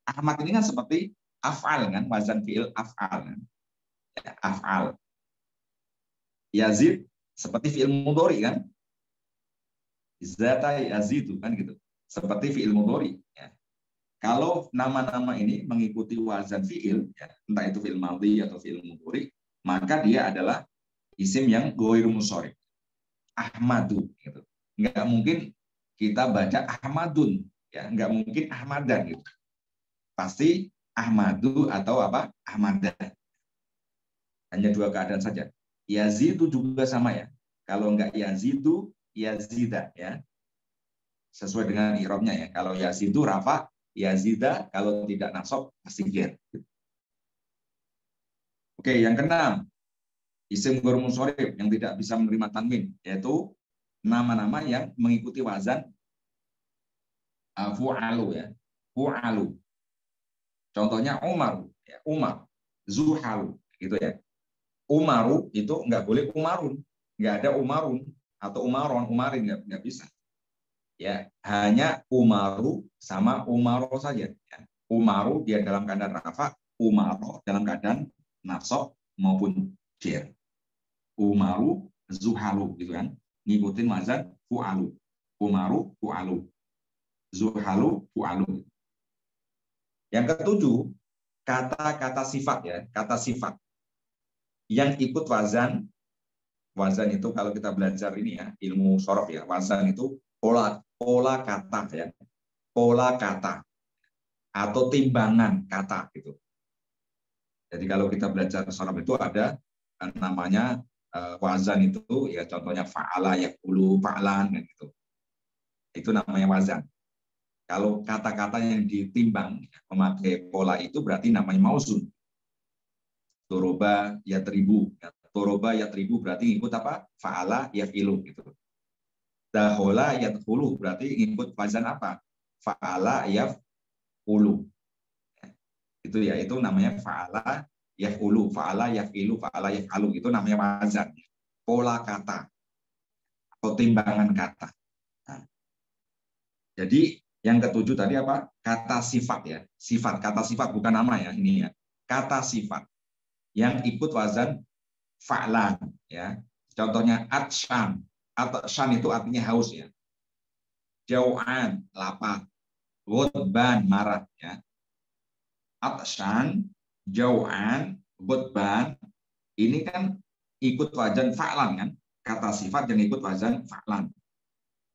Ahmad ini kan seperti af'al kan, wazan fiil af'al kan. Ya, af'al. Yazid seperti fiil mudhari kan. Zata yazidu kan gitu. Seperti fiil mudhari ya. Kalau nama-nama ini mengikuti wazan fiil ya, entah itu fiil madhi atau fiil mudhari, maka dia adalah isim yang ghairu munsharif. Ahmadu gitu. Enggak mungkin kita baca Ahmadun ya, enggak mungkin Ahmadan gitu. Pasti Ahmadu atau apa? Ahmadan. Hanya dua keadaan saja. Yazidu juga sama ya. Kalau enggak Yazidu, Yazida ya. Sesuai dengan i'rabnya ya. Kalau Yazidu rafa, Yazida, kalau tidak nasab pasti ger. Oke, yang keenam. Isim ghairu munsharif yang tidak bisa menerima tanwin, yaitu nama-nama yang mengikuti wazan fu'alu ya. Fu'alu. Contohnya Umar, ya, Umar, Zuhalu, gitu ya. Umaru itu nggak boleh Umarun, nggak ada Umarun atau Umaron, Umarin nggak bisa. Ya, hanya Umaru sama Umaro saja. Ya. Umaru dia dalam keadaan rafa, Umaro dalam keadaan nasab maupun jar. Umaru, Zuhalu, gitu kan? Ngikutin wazan fu'alu. Umaru, fu'alu. Zuhalu, fu'alu. Yang ketujuh, kata-kata sifat ya, kata sifat yang ikut wazan. Wazan itu kalau kita belajar ini ya, ilmu shorof ya, wazan itu pola kata ya, pola kata atau timbangan kata gitu. Jadi kalau kita belajar shorof itu ada namanya wazan itu ya, contohnya fa'ala, yaqulu, fa'lan gitu. Itu namanya wazan. Kalau kata-kata yang ditimbang memakai pola itu berarti namanya mauzun. Toroba yatribu. Toroba yatribu berarti ngikut apa? Fa'ala yaf'ilu gitu. Dahola yadkhulu berarti ngikut wazan apa? Fa'ala yaf'ulu. Itu ya, itu namanya fa'ala yaf'ulu, fa'ala yaf'ilu, fa'ala yaf'alu. Itu namanya wazan. Pola kata atau timbangan kata. Nah, jadi yang ketujuh tadi apa? Kata sifat ya. Sifat, kata sifat bukan nama ya ini ya. Kata sifat yang ikut wazan fa'lan ya. Contohnya atshan. Atshan itu artinya haus ya. Jau'an, lapar. Ghadban, marah ya. Atshan, jau'an, ghadban ini kan ikut wazan fa'lan kan. Kata sifat yang ikut wazan fa'lan.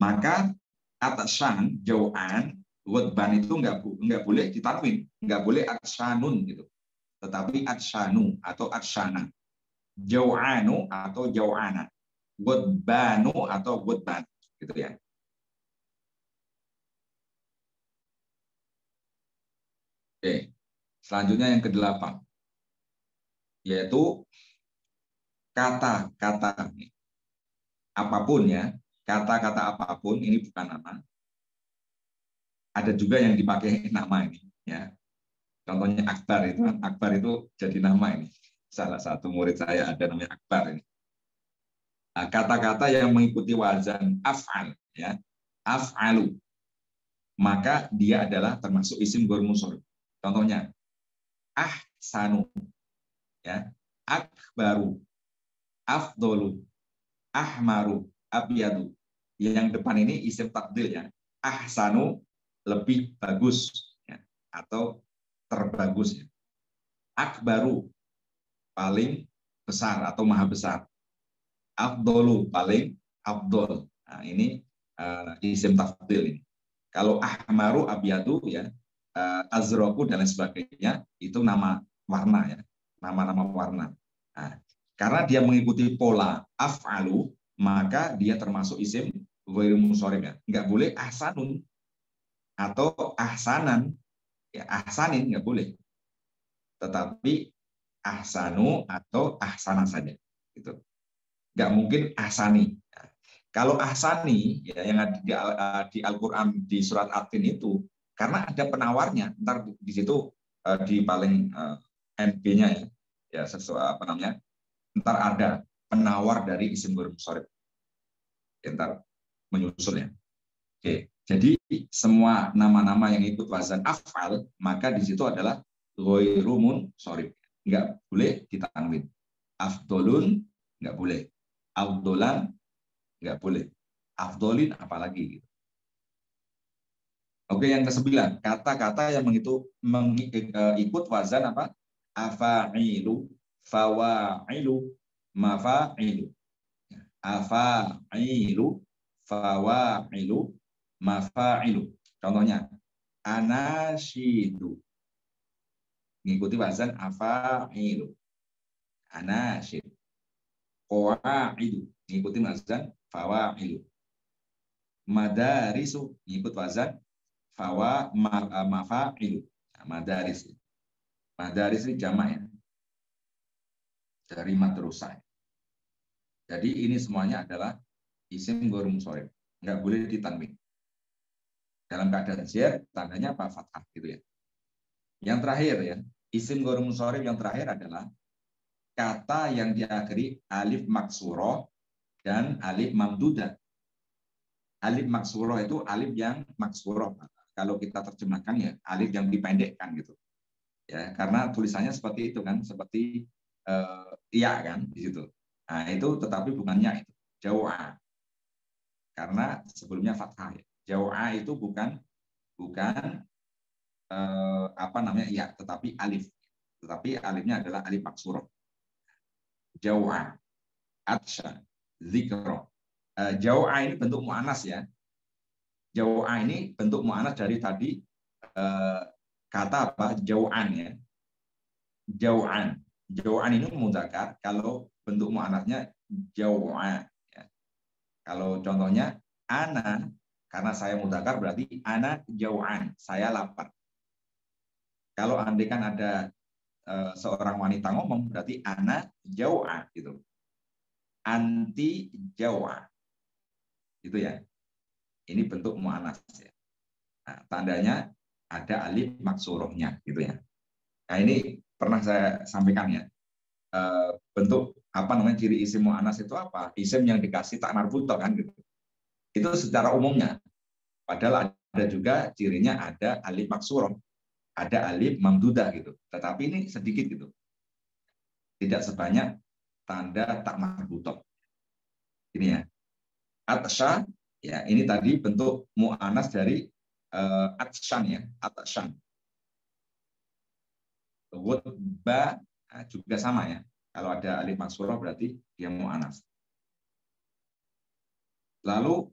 Maka atshan, jau'an, ghadban itu nggak boleh ditanwin, nggak boleh atshanun gitu. Tetapi atshanu atau atshana. Jau'anu atau jau'ana. Ghadbanu atau ghadban gitu ya. Oke. Selanjutnya yang ke-8 yaitu kata-kata apapun ya, kata-kata apapun ini bukan nama. Ada juga yang dipakai nama ini ya. Contohnya Akbar itu kan, Akbar itu jadi nama ini. Salah satu murid saya ada namanya Akbar ini. Nah, kata-kata yang mengikuti wazan af'al ya, af'alu, maka dia adalah termasuk isim ghairu munsharif. Contohnya ahsanu ya, akbaru, afdolu, ahmaru, abyadu. Yang depan ini isim takdil ya. Ahsanu lebih bagus ya, atau terbagus ya. Akbaru paling besar atau maha besar. Afdolu paling afdol. Nah, ini isim tafdil ini. Kalau ahmaru abyadu ya, azroku dan lain sebagainya itu nama warna ya, nama-nama warna. Nah, karena dia mengikuti pola af'alu, maka dia termasuk isim ghairu munsharif ya. Enggak boleh ahsanun atau ahsanan ya, ahsanin enggak boleh. Tetapi ahsanu atau ahsana saja gitu. Enggak mungkin ahsani. Nah, kalau ahsani ya, yang ada di Al-Qur'an di surat At-Tin itu karena ada penawarnya, ntar di situ di paling NB-nya ya sesuai apa namanya, ntar ada penawar dari isim ghairu munsharif, ntar menyusul ya. Oke, jadi semua nama-nama yang ikut wazan af'al maka di situ adalah ghairu munsharif, nggak boleh ditanwin. Afdolun nggak boleh, afdolan nggak boleh, afdolin apalagi gitu. Oke, yang ke-9, kata-kata yang mengikut wazan apa? Afa'ilu, fawa'ilu, mafa'ilu. Afa'ilu, fawa'ilu, mafa'ilu. Contohnya, anasyidu. Mengikuti wazan afa'ilu. Anasyid. Qawa'idu. Mengikuti wazan fawa'ilu. Madarisu. Mengikuti wazan mafa'ilu. Madaris. Madaris ini jamak ya. Dari madrasah. Jadi ini semuanya adalah isim ghairu munsharif. Enggak boleh ditanwin. Dalam keadaan jar tandanya apa? Fathah gitu ya. Yang terakhir ya, isim ghairu munsharif yang terakhir adalah kata yang diakhiri alif maksurah dan alif mamdudah. Alif maksurah itu alif yang maksurah. Kalau kita terjemahkan ya alif yang dipendekkan gitu. Ya, karena tulisannya seperti itu kan, seperti iya kan di situ. Nah, itu tetapi bukannya itu. Jau'a. Karena sebelumnya fathah ya. Jau'a itu bukan apa namanya iya, tetapi alif. Tetapi alifnya adalah alif maksurah. Jau'a, atsya, zikra. Jau'a ini bentuk mu'anas ya. Jau'a ini bentuk mu'anas dari tadi kata apa? Jau'an ya. Jau'an. Jau'an ini mudzakkar, kalau bentuk mu'anasnya jau'a. Ya. Kalau contohnya ana, karena saya mudzakkar berarti ana jau'an, saya lapar. Kalau andai kan ada seorang wanita ngomong berarti ana jau'a gitu. Anti jau'a. Gitu ya. Ini bentuk mu'anas ya. Nah, tandanya ada alif maksurahnya gitu ya. Nah, ini pernah saya sampaikan ya. Bentuk apa namanya ciri isim mu'anas itu apa? Isim yang dikasih tak marbutoh kan gitu. Itu secara umumnya. Padahal ada juga cirinya ada alif maksurah, ada alif mamdudah gitu. Tetapi ini sedikit gitu. Tidak sebanyak tanda tak marbutoh. Ini ya. Atsya ya, ini tadi bentuk mu'anas dari atsyan ya, atsyan. Ba juga sama ya. Kalau ada alif maksurah berarti dia mu'anas. Lalu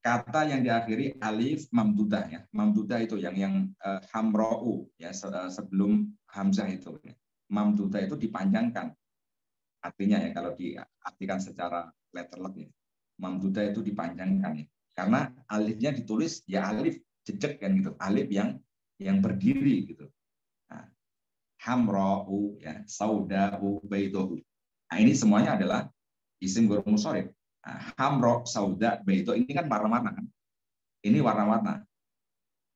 kata yang diakhiri alif mamdudah ya. Mamdudah itu yang hamra'u ya, sebelum hamzah itu ya. Mamdudah itu dipanjangkan. Artinya ya kalau diartikan secara letterlet ya. Mamdudah itu dipanjangkan ya. Karena alifnya ditulis ya alif jejak kan gitu. Alif yang berdiri gitu. Nah, hamra'u ya, sauda'u, baidohu. Nah, ini semuanya adalah isim ghairu munsharif. Nah, hamra, sauda, baido ini kan warna-warna kan. Ini warna-warna.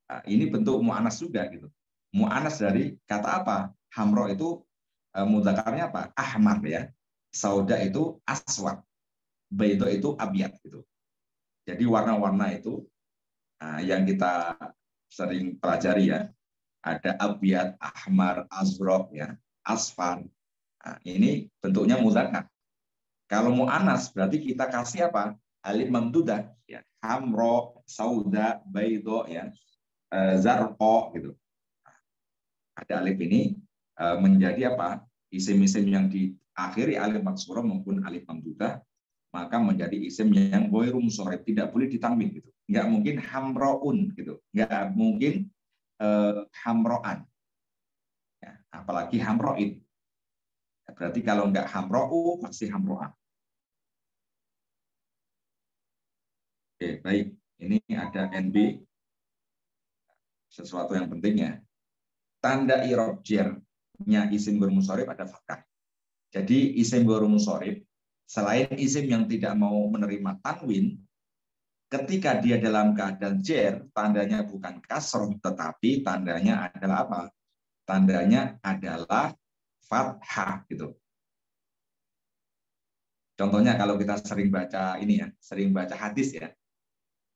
Nah, ini bentuk mu'anas juga gitu. Mu'anas dari kata apa? Hamra itu mudzakarnya apa? Ahmar ya. Sauda itu aswad. Baido itu abyad gitu. Jadi warna-warna itu yang kita sering pelajari ya. Ada abyad, ahmar, azraq ya, asfar. Nah, ini bentuknya mudzakar. Kalau mu'anas berarti kita kasih apa? alif mamdudah, ya, hamro, sauda, baido, ya, zarqo, gitu. Ada alif ini menjadi apa? Isim-isim yang diakhiri alif maksurah maupun alif mamdudah, maka menjadi isim yang ghairu munsharif, tidak boleh ditanwin, gitu. Nggak mungkin hamroun, gitu. Nggak mungkin hamroan, ya, apalagi hamroin. Berarti kalau nggak hamro'u pasti hamro'an. Oke, baik. Ini ada NB, sesuatu yang penting ya. Tanda i'rab jar-nya isim ghairu munsharif ada fathah. Jadi isim ghairu munsharif selain isim yang tidak mau menerima tanwin, ketika dia dalam keadaan jar, tandanya bukan kasroh, tetapi tandanya adalah apa? Tandanya adalah fathah, gitu. Contohnya kalau kita sering baca ini ya, sering baca hadis ya.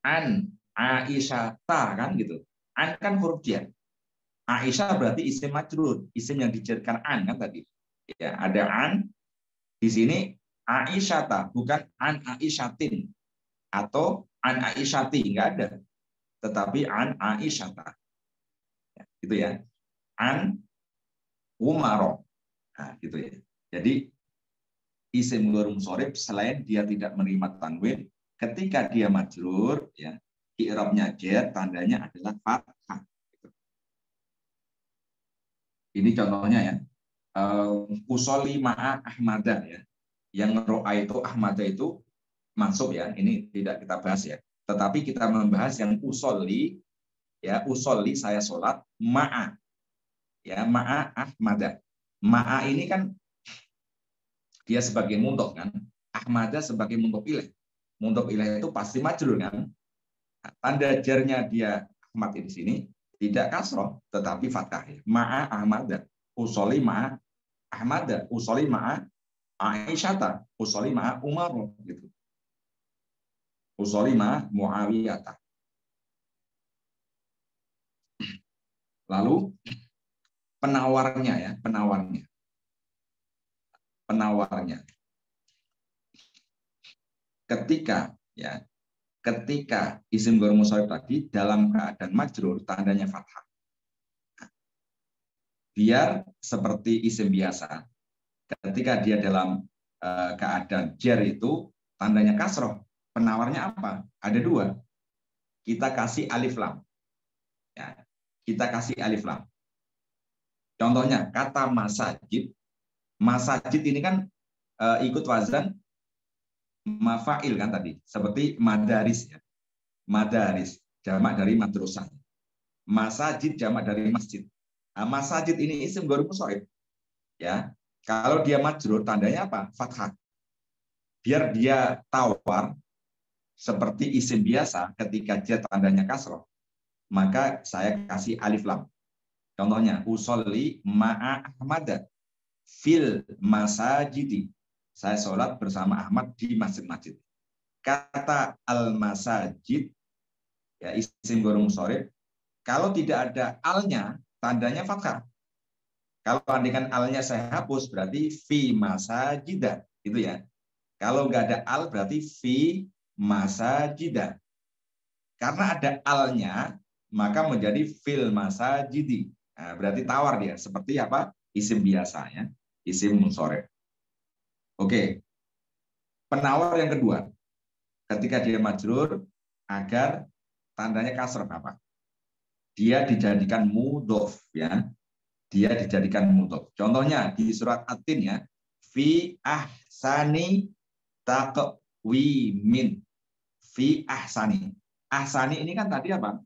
An Aisyata, kan gitu. An kan huruf jar. Aisyah berarti isim majrur, isim yang dijarkan an kan tadi. Ya, ada an di sini Aisyata, bukan an Aisyatin atau an Aisyati, enggak ada. Tetapi an Aisyata. Ya, gitu ya. An Umaro. Nah, gitu ya. Jadi isim ghairu munsharif selain dia tidak menerima tanwin, ketika dia majrur, ya, i'rabnya jar, tandanya adalah fathah. Ini contohnya ya. Usolli ma'a Ahmada, ya. Yang ro'a itu Ahmada itu masuk ya. Ini tidak kita bahas ya. Tetapi kita membahas yang usolli, ya, usolli saya sholat ma'a, ya, ma'a Ahmada. Ma'a ini kan dia sebagai mudhof kan. Ahmada sebagai mudhof ilaih. Mudhof ilaih itu pasti majrur kan. Tanda jarnya dia Ahmad di sini tidak kasroh tetapi fathah, ya. Ma'a Ahmada, usolli ma'a Ahmada, usolli ma'a Aisyata, usolli ma'a Umar, gitu. Usolli ma'a Muawiyata. Lalu penawarnya, ya, penawarnya. Ketika, ya, ketika isim ghairu munsharif tadi dalam keadaan majrur, tandanya fathah. Biar seperti isim biasa, ketika dia dalam keadaan jar itu tandanya kasroh, penawarnya apa? Ada dua. Kita kasih alif lam, ya, kita kasih alif lam. Contohnya kata masajid. Masajid ini kan ikut wazan mafail kan tadi, seperti madaris, ya. Madaris jamak dari madrasah. Masajid jamak dari masjid. Nah, masajid ini isim ghairu munsharif, ya. Kalau dia majrur tandanya apa? Fathah. Biar dia tawar seperti isim biasa, ketika dia tandanya kasroh, maka saya kasih alif lam. Contohnya usolli ma'a Ahmada fil masajidi. Saya sholat bersama Ahmad di masjid-masjid. Kata al-masajid, ya, isim ghairu munsharif, kalau tidak ada alnya, tandanya fathah. Kalau andaikan alnya saya hapus, berarti fi masajida, gitu ya. Kalau nggak ada al, berarti fi masajida. Karena ada alnya, maka menjadi fil masajidi. Nah, berarti tawar dia, seperti apa? Isim biasa, ya. Isim munsharif. Oke. Penawar yang kedua, ketika dia majrur, agar tandanya kasrah apa? Dia dijadikan mudhof, ya. Dia dijadikan mudhof. Contohnya di surat At-Tin, ya. Fi ahsani taqwimin. Fi ahsani. Ahsani ini kan tadi apa?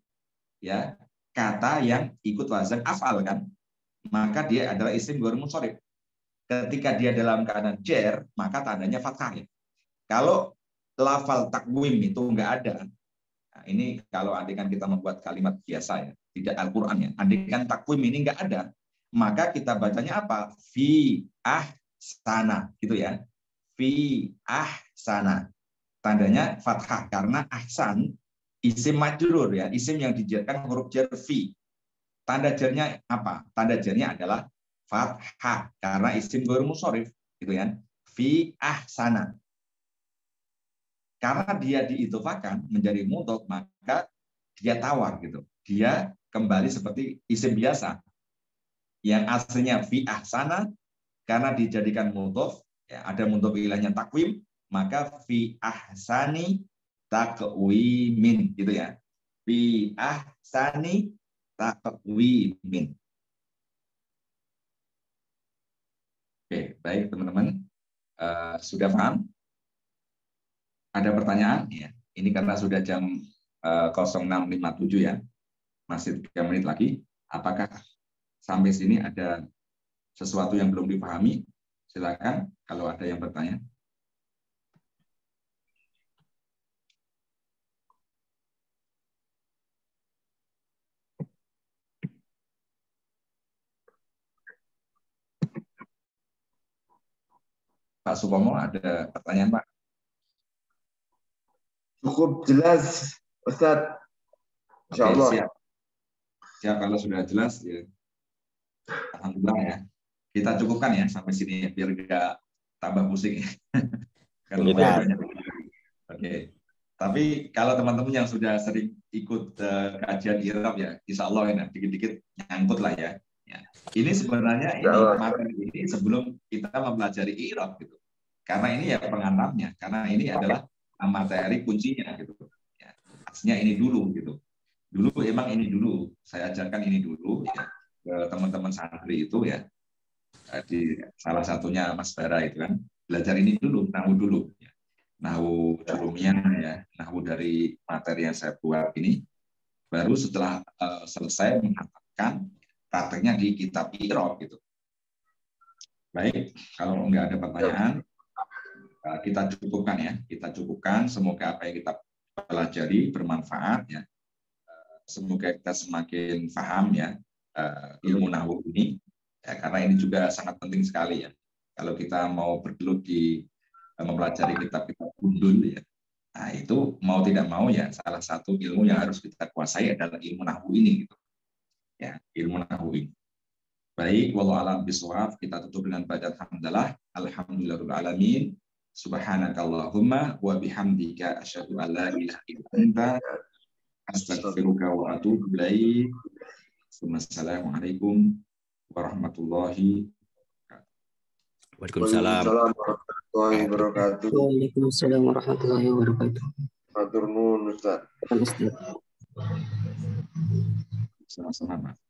Ya, kata yang ikut wazan af'al kan. Maka dia adalah isim ghairu munsharif. Ketika dia dalam keadaan jar, maka tandanya fathah, ya. Kalau lafal takwim itu enggak ada. Nah, ini kalau andaikan kita membuat kalimat biasa, ya, tidak Al-Qur'an, ya. Andaikan takwim ini enggak ada, maka kita bacanya apa? Fi ahsana, gitu ya. Fi ahsana. Tandanya fathah karena ahsan isim majrur, ya, isim yang dijarkan huruf jar fi. Tanda jarnya apa? Tanda jarnya adalah fathah, karena isim ghairu munsharif, gitu ya. Fi ahsana. karena dia diidhofakan menjadi mudhof, maka dia tawar gitu. Dia kembali seperti isim biasa yang aslinya fi ahsana, karena dijadikan mudhof, ya, ada mudhof ilahnya takwim, maka fi ahsani takwimin gitu ya. Fi ahsani takwimin. Oke, baik teman-teman. Sudah paham? Ada pertanyaan? Ya. Ini karena sudah jam 06.57 ya. Masih 3 menit lagi. Apakah sampai sini ada sesuatu yang belum dipahami? Silakan kalau ada yang bertanya. Pak Supomo, ada pertanyaan, Pak? Cukup jelas, Ustadz. Insya Allah. Siap. Siap, kalau sudah jelas, ya. Alhamdulillah ya. Kita cukupkan ya sampai sini, biar tidak tambah pusing. Kalau banyak. Oke. Tapi kalau teman-teman yang sudah sering ikut kajian I'rab ya, insya Allah ya, dikit-dikit nyangkut lah ya. Ini sebenarnya materi ini sebelum kita mempelajari I'rab gitu. Karena ini ya pengantarnya, karena ini adalah materi kuncinya gitu. Ya, aslinya ini dulu gitu. Dulu emang ini dulu, saya ajarkan ini dulu ya ke teman-teman santri itu ya. Di salah satunya Mas Bara itu kan belajar ini dulu, nahwu dulu ya. Nahwu jurumiyah ya, nahwu dari materi yang saya buat ini. Baru setelah selesai mengatakan prakteknya di kitab I'rab gitu. Baik, kalau enggak ada pertanyaan, kita cukupkan ya. Kita cukupkan. Semoga apa yang kita pelajari bermanfaat ya. Semoga kita semakin paham ya ilmu nahwu ini. Ya, karena ini juga sangat penting sekali ya. Kalau kita mau bergelut di mempelajari kitab-kitab gundul ya. Nah, itu mau tidak mau ya salah satu ilmu yang harus kita kuasai adalah ilmu nahwu ini gitu. Ya, ilmu nahwu ini. Baik, wallahu a'lam bishawab. Kita tutup dengan bacaan hamdalah. Alhamdulillahirabbil alamin. Subhanakallahumma wa bihamdika asyhadu an la ilaha illa anta astaghfiruka wa atubu ilaik. Wassalamualaikum warahmatullahi wabarakatuh. Waalaikumsalam warahmatullahi wabarakatuh. Waalaikumsalam warahmatullahi wabarakatuh. Matur nuwun, Ustaz. Sama-sama, Pak.